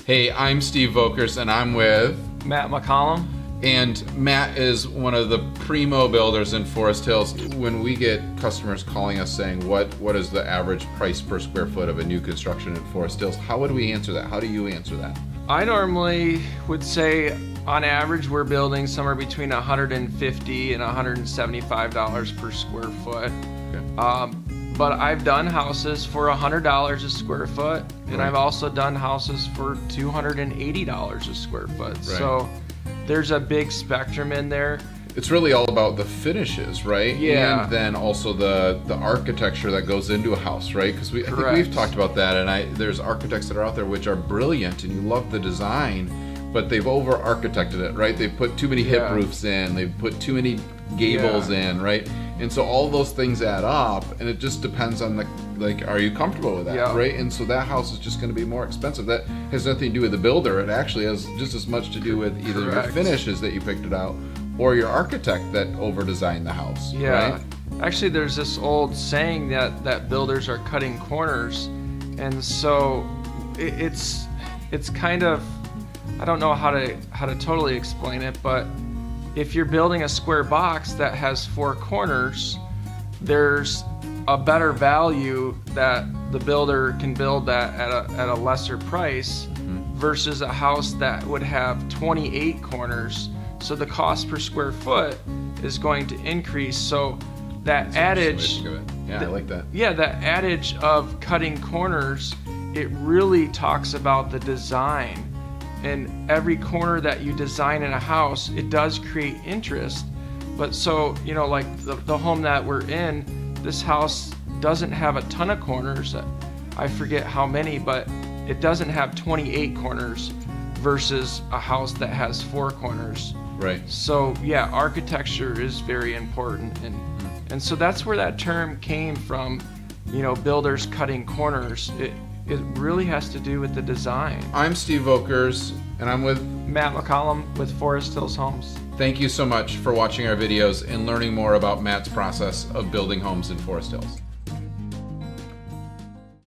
Hey, I'm Steve Volkers, and I'm with Matt McCollum. And Matt is one of the primo builders in Forest Hills. When we get customers calling us saying, what is the average price per square foot of a new construction in Forest Hills, how would we answer that? How do you answer that? I normally would say on average we're building somewhere between $150 and $175 per square foot. Okay. But I've done houses for $100 a square foot, and I've also done houses for $280 a square foot. Right. So there's a big spectrum in there. It's really all about the finishes, right? Yeah. And then also the architecture that goes into a house, right? Because I think we've talked about that, and there's architects that are out there which are brilliant, and you love the design, but they've over-architected it, right? They've put too many hip roofs in, they've put too many gables in, right? And so all those things add up, and it just depends on are you comfortable with that, right? And so that house is just going to be more expensive. That has nothing to do with the builder. It actually has just as much to do with either your finishes that you picked it out or your architect that over-designed the house, right? Actually, there's this old saying that builders are cutting corners, and so it's kind of, I don't know how to totally explain it, but if you're building a square box that has 4 corners, there's a better value that the builder can build that at a lesser price versus a house that would have 28 corners. So the cost per square foot is going to increase. So that adage, I like that. Yeah, that adage of cutting corners, it really talks about the design. And every corner that you design in a house, it does create interest. But so, like the home that we're in, this house doesn't have a ton of corners. I forget how many, but it doesn't have 28 corners versus a house that has 4 corners. Right. So yeah, architecture is very important. And so that's where that term came from, builders cutting corners. It really has to do with the design. I'm Steve Volkers, and I'm with Matt McCollum with Forest Hills Homes. Thank you so much for watching our videos and learning more about Matt's process of building homes in Forest Hills.